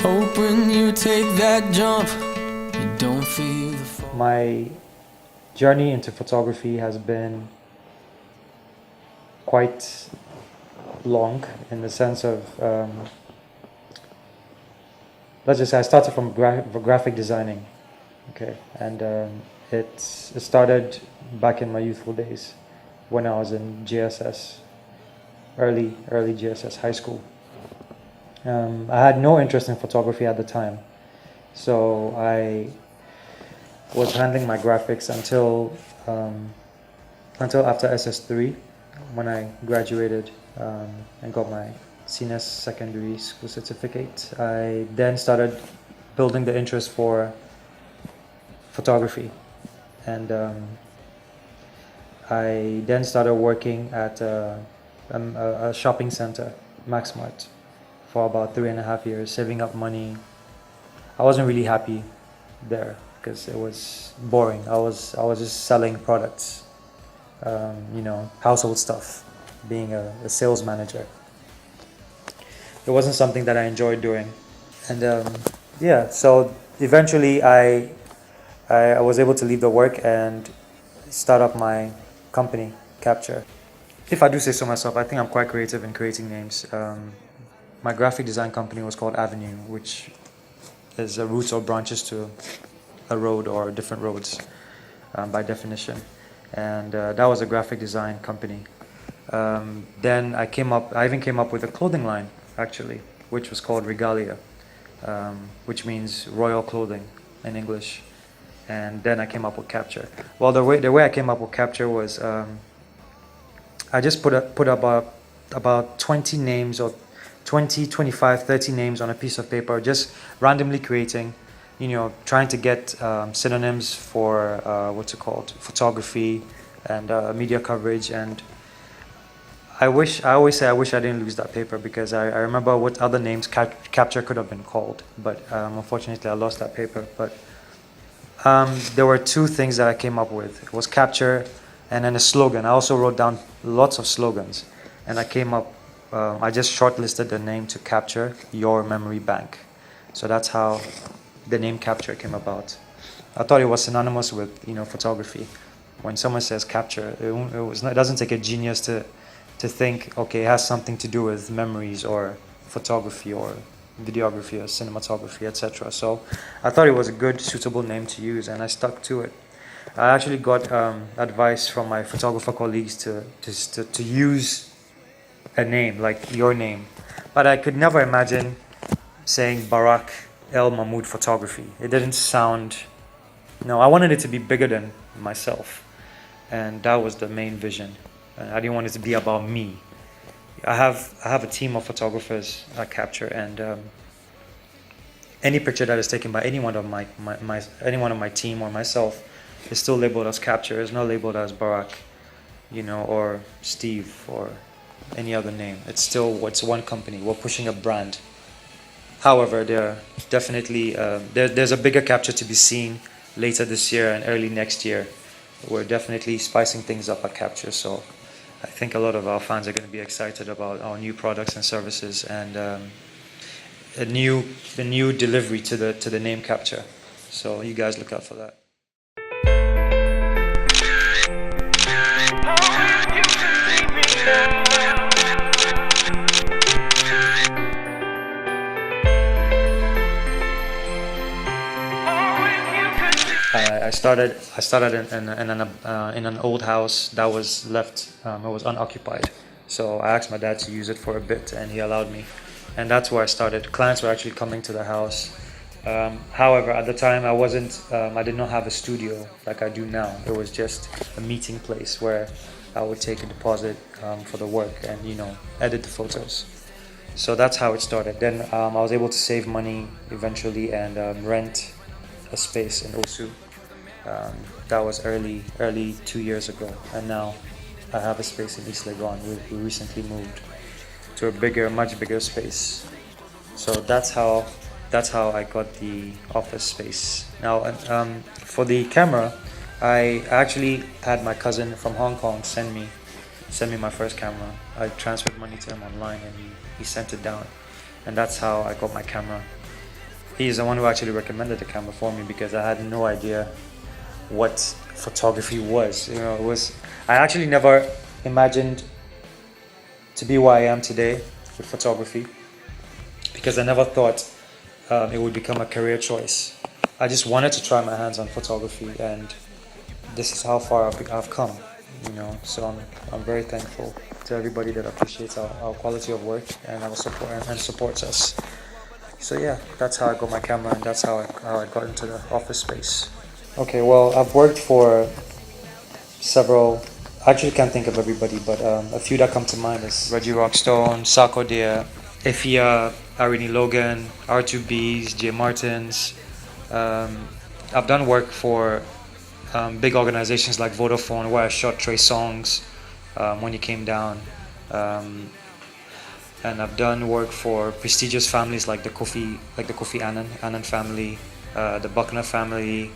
Hope when you take that jump, you don't feel the fall. My journey into photography has been quite long in the sense of, let's just say I started from graphic designing, okay, and it started back in my youthful days when I was in GSS, early GSS, high school. I had no interest in photography at the time, so I was handling my graphics until after SS3, when I graduated and got my senior secondary school certificate. I then started building the interest for photography, and I then started working at a shopping center, Maxmart, for about 3.5 years, saving up money. I wasn't really happy there because it was boring. I was just selling products, household stuff, being a sales manager. It wasn't something that I enjoyed doing, and so eventually I was able to leave the work and start up my company, Capture. If I do say so myself, I think I'm quite creative in creating names. My graphic design company was called Avenue, which is a roots or branches to a road or different roads by definition. And that was a graphic design company. Then I even came up with a clothing line, actually, which was called Regalia, which means royal clothing in English. And then I came up with Capture. Well, the way I came up with Capture was I just put about 20 names, or 20, 25, 30 names on a piece of paper, just randomly creating, trying to get synonyms for photography and media coverage. And I always say I wish I didn't lose that paper, because I remember what other names Capture could have been called, but unfortunately I lost that paper. But there were two things that I came up with. It was Capture and then a slogan. I also wrote down lots of slogans, and I just shortlisted the name to Capture Your Memory Bank. So that's how the name Capture came about. I thought it was synonymous with photography. When someone says Capture, it doesn't take a genius to think, okay, it has something to do with memories or photography or videography or cinematography, etc. So I thought it was a good, suitable name to use, and I stuck to it. I actually got advice from my photographer colleagues to use a name like your name, but I could never imagine saying Barrak El-Mahmoud Photography. It didn't sound. No, I wanted it to be bigger than myself, and that was the main vision. I didn't want it to be about me. I have a team of photographers at Capture, and any picture that is taken by any one of my team or myself is still labeled as Capture. It's not labeled as Barrak, or Steve or any other name. It's one company. We're pushing a brand. However, there definitely there's a bigger Capture to be seen later this year and early next year. We're definitely spicing things up at Capture, so I think a lot of our fans are going to be excited about our new products and services, and a new delivery to the name Capture. So you guys look out for that. I started in an old house that was left. It was unoccupied, so I asked my dad to use it for a bit, and he allowed me. And that's where I started. Clients were actually coming to the house. However, at the time, I did not have a studio like I do now. It was just a meeting place where I would take a deposit for the work and edit the photos. So that's how it started. Then I was able to save money eventually and rent a space in Osu. That was early 2 years ago, and now I have a space in East Legon. We recently moved to a much bigger space. So that's how I got the office space. Now, for the camera, I actually had my cousin from Hong Kong send me my first camera. I transferred money to him online, and he sent it down, and that's how I got my camera. He's the one who actually recommended the camera for me because I had no idea what photography was. I actually never imagined to be where I am today with photography because I never thought it would become a career choice. I just wanted to try my hands on photography, and this is how far I've come. So I'm very thankful to everybody that appreciates our quality of work and our support and supports us. So yeah, that's how I got my camera, and that's how I got into the office space. Okay, well, I've worked for several. I actually can't think of everybody, but a few that come to mind is Reggie Rockstone, Sako Dia, Ifia, Arini Logan, R2Bs, J Martins. I've done work for big organizations like Vodafone, where I shot Trey Songz when he came down. And I've done work for prestigious families like the Kofi Annan family, the Buckner family,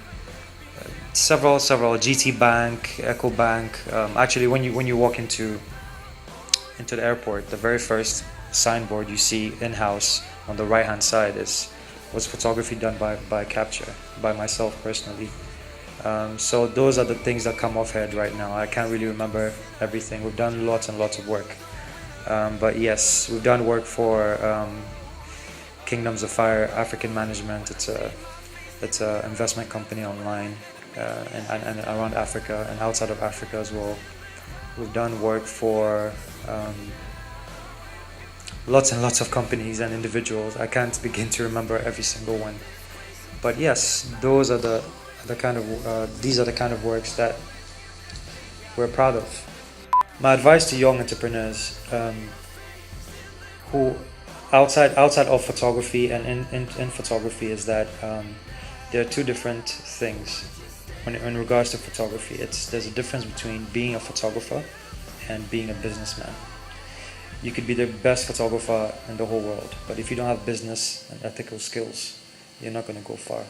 several GT Bank, Echo Bank. Actually, when you walk into the airport, the very first signboard you see in-house on the right-hand side was photography done by Capture, by myself personally. So those are the things that come off head right now. I can't really remember everything. We've done lots and lots of work. But yes, we've done work for Kingdoms of Fire African Management. It's a investment company online and around Africa and outside of Africa as well. We've done work for lots and lots of companies and individuals. I can't begin to remember every single one. But yes, those are these are the kind of works that we're proud of. My advice to young entrepreneurs who outside of photography and in photography is that there are two different things in regards to photography. There's a difference between being a photographer and being a businessman. You could be the best photographer in the whole world, but if you don't have business and ethical skills, you're not going to go far.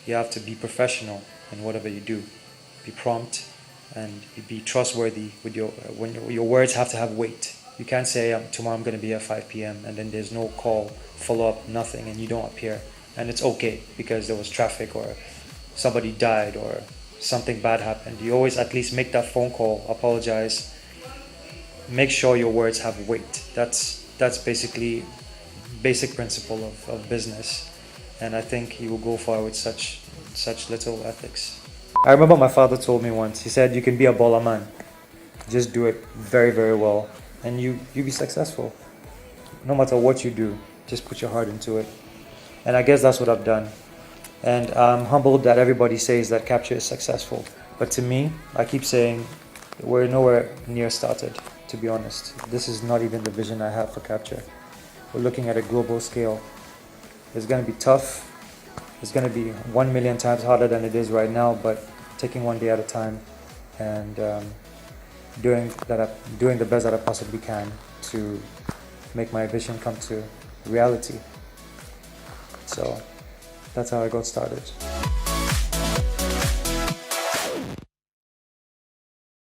You have to be professional in whatever you do, be prompt, and be trustworthy with your words have to have weight. You can't say tomorrow I'm going to be at 5 p.m. and then there's no call, follow-up, nothing, and you don't appear. And it's okay because there was traffic or somebody died or something bad happened. You always at least make that phone call, apologize, make sure your words have weight. That's basically basic principle of business. And I think you will go far with such little ethics. I remember my father told me once, he said, you can be a baller man. Just do it very, very well. And you'll be successful. No matter what you do, just put your heart into it. And I guess that's what I've done. And I'm humbled that everybody says that Capture is successful. But to me, I keep saying, we're nowhere near started, to be honest. This is not even the vision I have for Capture. We're looking at a global scale. It's going to be tough. It's going to be 1 million times harder than it is right now, but taking one day at a time and doing the best that I possibly can to make my vision come to reality. So that's how I got started.